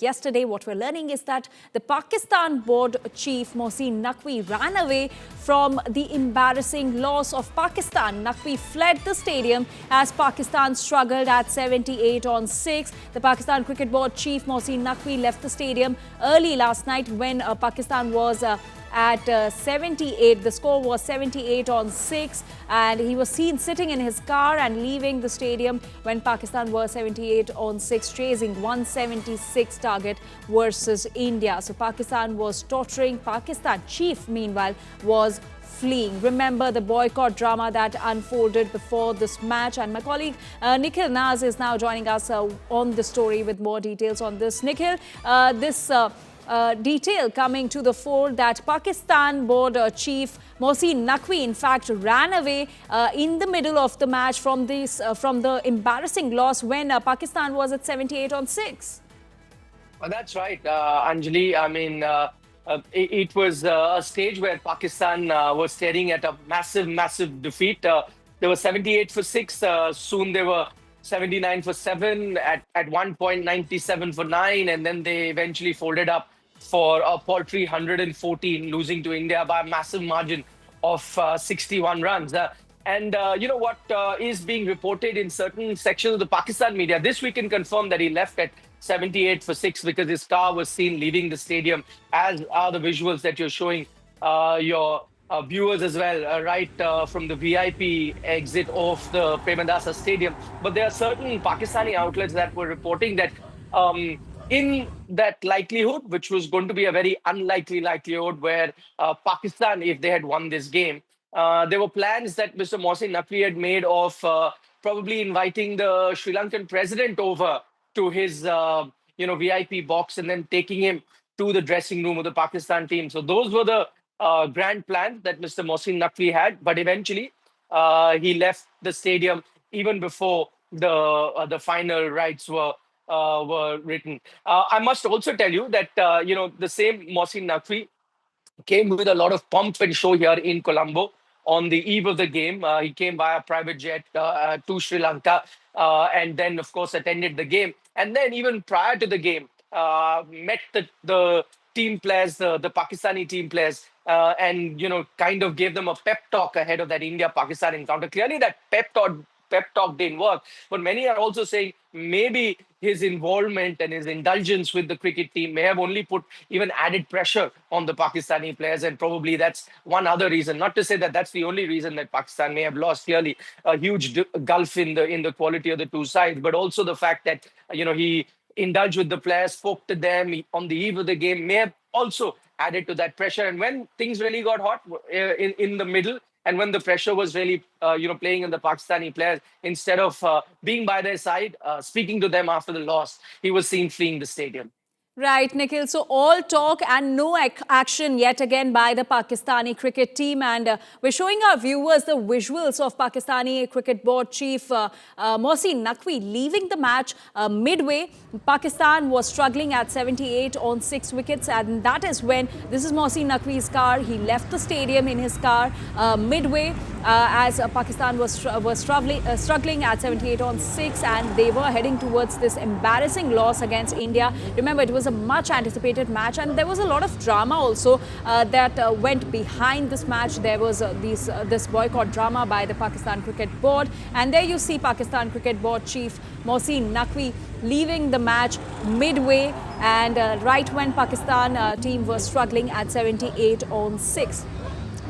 yesterday. What we're learning is that the Pakistan board chief Mohsin Naqvi ran away from the embarrassing loss of Pakistan. Naqvi fled the stadium as Pakistan struggled at 78 on 6. The Pakistan cricket board chief Mohsin Naqvi left the stadium early last night when Pakistan was at 78. The score was 78 on 6, and he was seen sitting in his car and leaving the stadium when Pakistan was 78 on 6, chasing 176 target versus India. So Pakistan was tottering. Pakistan chief, meanwhile, was fleeing. Remember the boycott drama that unfolded before this match, and my colleague Nikhil Naz is now joining us on the story with more details on this. Nikhil, this detail coming to the fore that Pakistan board chief Mohsin Naqvi in fact ran away in the middle of the match from the embarrassing loss when Pakistan was at 78 on 6. Well, that's right, Anjali. I mean, it was a stage where Pakistan was staring at a massive defeat. They were 78 for 6. Soon they were 79 for 7. At one point, 97 for 9. And then they eventually folded up for a paltry 114, losing to India by a massive margin of 61 runs. And you know what is being reported in certain sections of the Pakistan media this we can confirm that he left at 78 for 6 because his car was seen leaving the stadium, as are the visuals that you're showing your viewers as well, right from the VIP exit of the Premadasa Stadium. But there are certain Pakistani outlets that were reporting that in that likelihood, which was going to be a very unlikely likelihood, where Pakistan, if they had won this game, there were plans that Mr. Mohsin Naqvi had made of probably inviting the Sri Lankan president over to his VIP box and then taking him to the dressing room of the Pakistan team. So those were the grand plans that Mr. Mohsin Naqvi had. But eventually, he left the stadium even before the final rights were written. I must also tell you that the same Mohsin Naqvi came with a lot of pomp and show here in Colombo on the eve of the game. He came by a private jet to Sri Lanka and then, of course, attended the game. And then even prior to the game, met the team players, the Pakistani team players, and, kind of gave them a pep talk ahead of that India-Pakistan encounter. Clearly, that pep talk didn't work. But many are also saying maybe his involvement and his indulgence with the cricket team may have only put even added pressure on the Pakistani players. And probably that's one other reason. Not to say that that's the only reason that Pakistan may have lost. Clearly, a huge gulf in the quality of the two sides. But also the fact that, he indulged with the players, spoke to them on the eve of the game may have also added to that pressure. And when things really got hot in the middle, and when the pressure was really, playing on the Pakistani players, instead of being by their side, speaking to them after the loss, he was seen fleeing the stadium. Right, Nikhil. So all talk and no action yet again by the Pakistani cricket team. And we're showing our viewers the visuals of Pakistani cricket board chief Mohsin Naqvi leaving the match midway. Pakistan was struggling at 78 on 6 wickets. And that is when, this is Mohsin Naqvi's car. He left the stadium in his car midway as Pakistan was struggling at 78 on 6. And they were heading towards this embarrassing loss against India. Remember, it was a much anticipated match, and there was a lot of drama also that went behind this match. There was this boycott drama by the Pakistan Cricket Board, and there you see Pakistan Cricket Board chief Mohsin Naqvi leaving the match midway, and right when Pakistan team was struggling at 78 on 6.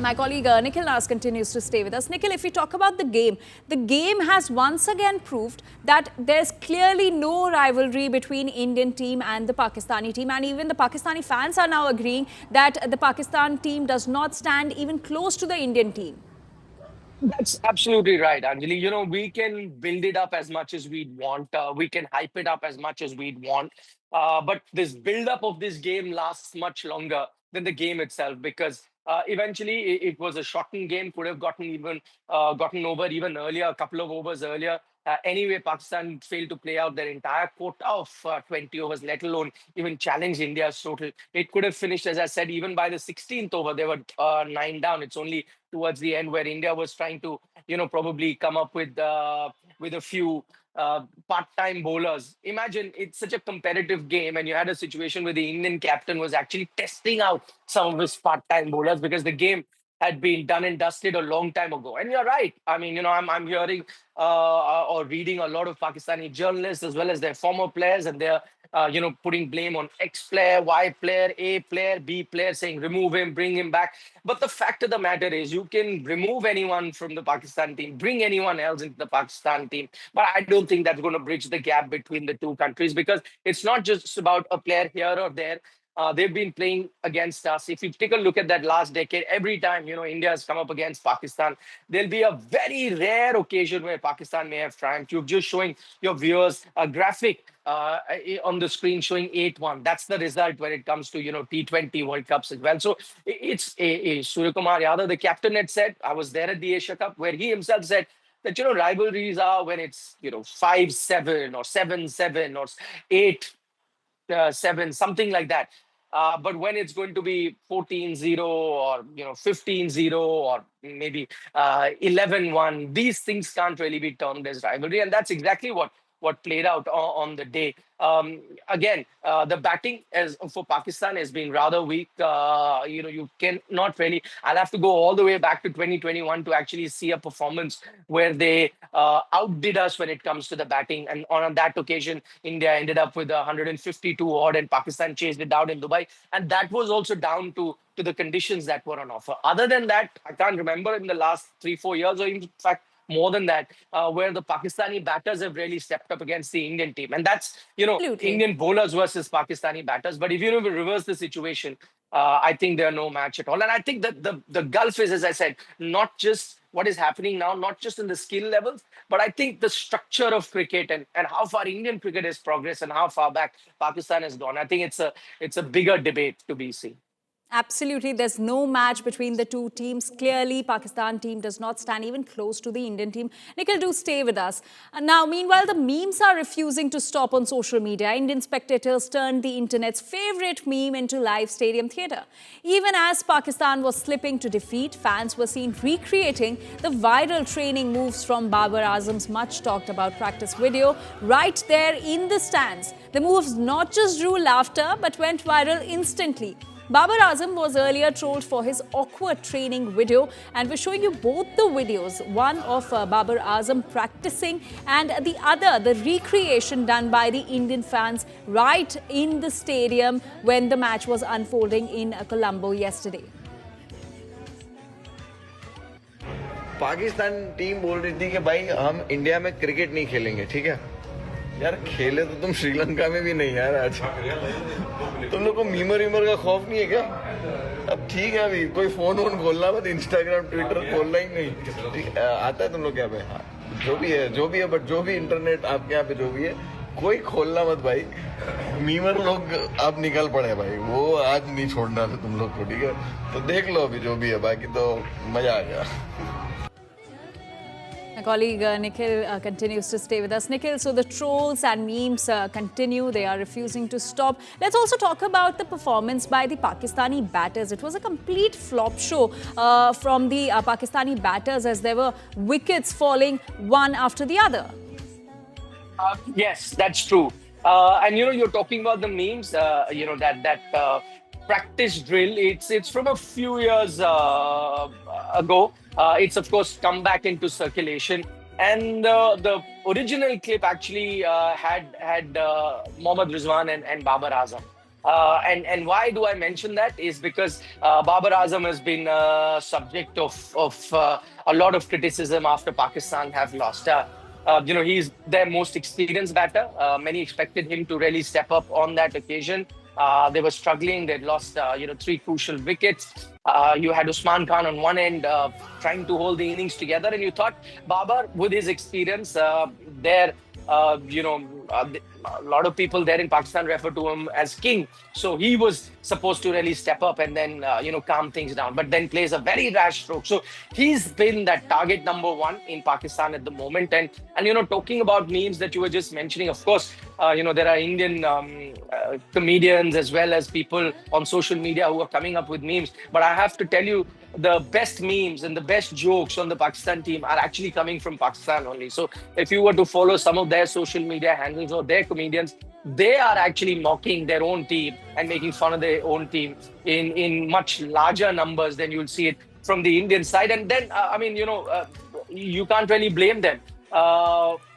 My colleague Nikhil Naz continues to stay with us. Nikhil, if we talk about the game has once again proved that there's clearly no rivalry between Indian team and the Pakistani team. And even the Pakistani fans are now agreeing that the Pakistan team does not stand even close to the Indian team. That's absolutely right, Anjali. We can build it up as much as we'd want. We can hype it up as much as we'd want. But this build-up of this game lasts much longer than the game itself, because eventually it was a shortened game, could have gotten over even earlier, a couple of overs earlier. Anyway, Pakistan failed to play out their entire quota of 20 overs, let alone even challenge India's total. It could have finished, as I said, even by the 16th over. They were 9 down. It's only towards the end where India was trying to, probably come up with a few part-time bowlers. Imagine it's such a competitive game, and you had a situation where the Indian captain was actually testing out some of his part-time bowlers because the game had been done and dusted a long time ago. And you're right. I mean, I'm hearing or reading a lot of Pakistani journalists as well as their former players, and they're putting blame on X player, Y player, A player, B player, saying remove him, bring him back. But the fact of the matter is, you can remove anyone from the Pakistan team, bring anyone else into the Pakistan team. But I don't think that's going to bridge the gap between the two countries, because it's not just about a player here or there. They've been playing against us. If you take a look at that last decade, every time India has come up against Pakistan, there'll be a very rare occasion where Pakistan may have triumphed. You're just showing your viewers a graphic on the screen showing 8-1. That's the result when it comes to T20 World Cups as well. So it's Surya Kumar Yadav, the captain, had said. I was there at the Asia Cup, where he himself said that rivalries are when it's 5-7 or 7-7 or 8-7, something like that. But when it's going to be 14-0 or 15-0 or maybe 11-1, these things can't really be termed as rivalry, and that's exactly what played out on the day. Again, the batting for Pakistan has been rather weak. You cannot really. I'll have to go all the way back to 2021 to actually see a performance where they outdid us when it comes to the batting. And on that occasion, India ended up with 152 odd, and Pakistan chased it down in Dubai. And that was also down to the conditions that were on offer. Other than that, I can't remember in the last 3-4 years, or in fact more than that, where the Pakistani batters have really stepped up against the Indian team. And that's, Absolutely. Indian bowlers versus Pakistani batters. But if you reverse the situation, I think they're no match at all. And I think that the gulf is, as I said, not just what is happening now, not just in the skill levels, but I think the structure of cricket and how far Indian cricket has progressed and how far back Pakistan has gone. I think it's a bigger debate to be seen. Absolutely. There's no match between the two teams. Clearly, Pakistan team does not stand even close to the Indian team. Nikhil, do stay with us. And now, meanwhile, the memes are refusing to stop on social media. Indian spectators turned the internet's favorite meme into live stadium theatre. Even as Pakistan was slipping to defeat, fans were seen recreating the viral training moves from Babar Azam's much talked about practice video right there in the stands. The moves not just drew laughter but went viral instantly. Babar Azam was earlier trolled for his awkward training video, and we're showing you both the videos, one of Babar Azam practicing and the other, the recreation done by the Indian fans right in the stadium when the match was unfolding in Colombo yesterday. Pakistan team बोल रही थी कि भाई हम India में cricket नहीं खेलेंगे, ठीक है यार, खेले तो तुम श्रीलंका में भी नहीं यार। आज तुम लोग को मीमर का खौफ नहीं है क्या? अब ठीक है, अभी कोई फोन खोलना मत, इंस्टाग्राम ट्विटर खोलना ही नहीं। आता है तुम लोग क्या भाई? हाँ, जो भी है, बट जो भी इंटरनेट आपके यहाँ पे जो भी है, कोई खोलना मत भाई। मीमर लोग अब निकल पड़े भाई, वो आज नहीं छोड़ना था तुम लोग को, ठीक है? तो देख लो अभी जो भी है, बाकी तो मजा आ गया। My colleague Nikhil continues to stay with us. Nikhil, so the trolls and memes continue. They are refusing to stop. Let's also talk about the performance by the Pakistani batters. It was a complete flop show from the Pakistani batters, as there were wickets falling one after the other. Yes, that's true. And you're talking about the memes. That practice drill. It's from a few years ago. It's of course come back into circulation, and the original clip actually had Mohammad Rizwan and Babar Azam. And why do I mention that is because Babar Azam has been subject of a lot of criticism after Pakistan have lost. He's their most experienced batter. Many expected him to really step up on that occasion. They were struggling. They'd lost, 3 crucial wickets. You had Usman Khan on one end trying to hold the innings together. And you thought Babar, with his experience, a lot of people there in Pakistan refer to him as king. So he was supposed to really step up and then, calm things down, but then plays a very rash stroke. So he's been that target number one in Pakistan at the moment. And talking about memes that you were just mentioning, of course, there are Indian comedians as well as people on social media who are coming up with memes. But I have to tell you, the best memes and the best jokes on the Pakistan team are actually coming from Pakistan only. So if you were to follow some of their social media handles or their comedians, they are actually mocking their own team and making fun of their own team in much larger numbers than you'll see it from the Indian side. And then, you can't really blame them.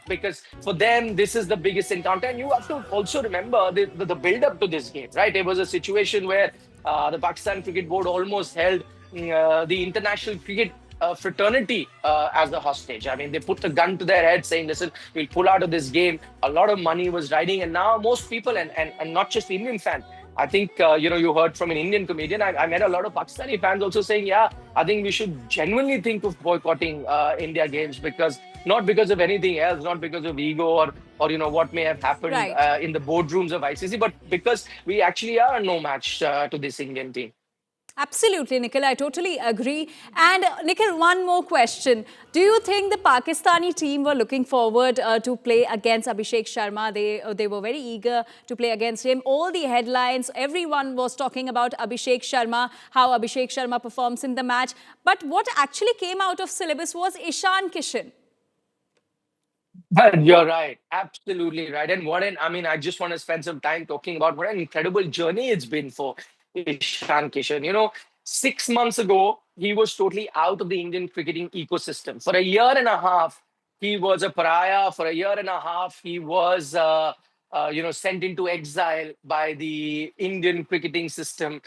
Because for them, this is the biggest encounter. And you have to also remember the build-up to this game, right? It was a situation where the Pakistan Cricket Board almost held the international cricket fraternity as a hostage. I mean, they put a gun to their head saying, listen, we'll pull out of this game. A lot of money was riding. And now most people, and not just Indian fans, I think, you heard from an Indian comedian. I met a lot of Pakistani fans also saying, yeah, I think we should genuinely think of boycotting India games, because not because of anything else, not because of ego or what may have happened Right. in the boardrooms of ICC, but because we actually are no match to this Indian team. Absolutely, Nikhil. I totally agree. And Nikhil, one more question. Do you think the Pakistani team were looking forward to play against Abhishek Sharma? They were very eager to play against him. All the headlines, everyone was talking about Abhishek Sharma, how Abhishek Sharma performs in the match. But what actually came out of syllabus was Ishan Kishan. But you're right. Absolutely right. And I just want to spend some time talking about what an incredible journey it's been for Ishan Kishan. 6 months ago, he was totally out of the Indian cricketing ecosystem. For a year and a half, he was a pariah. For a year and a half, he was, sent into exile by the Indian cricketing system.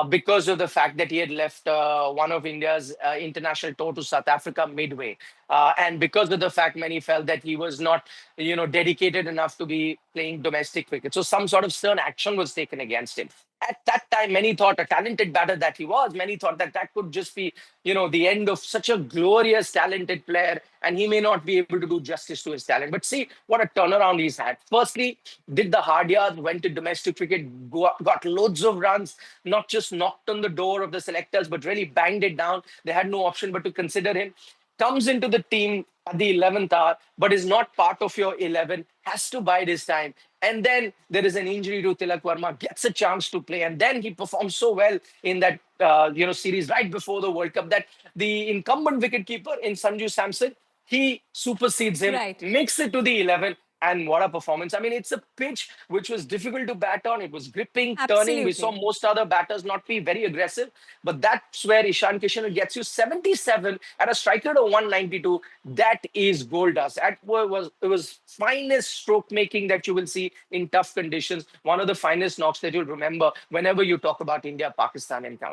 Because of the fact that he had left one of India's international tour to South Africa midway. And because of the fact many felt that he was not, dedicated enough to be playing domestic cricket. So some sort of stern action was taken against him. At that time, many thought, a talented batter that he was, many thought that that could just be, the end of such a glorious, talented player, and he may not be able to do justice to his talent. But see what a turnaround he's had. Firstly, did the hard yards, went to domestic cricket, got loads of runs, not just knocked on the door of the selectors, but really banged it down. They had no option but to consider him. Comes into the team at the 11th hour, but is not part of your 11, has to bide his time. And then there is an injury to Tilak Verma, gets a chance to play. And then he performs so well in that, series right before the World Cup that the incumbent wicketkeeper in Sanju Samson, he supersedes him, Right. makes it to the 11. And what a performance. I mean, it's a pitch which was difficult to bat on. It was gripping, turning. We saw Absolutely. most other batters not be very aggressive. But that's where Ishan Kishan gets you 77 at a strike rate of 192. That is gold dust. It was finest stroke making that you will see in tough conditions. One of the finest knocks that you'll remember whenever you talk about India-Pakistan encounter.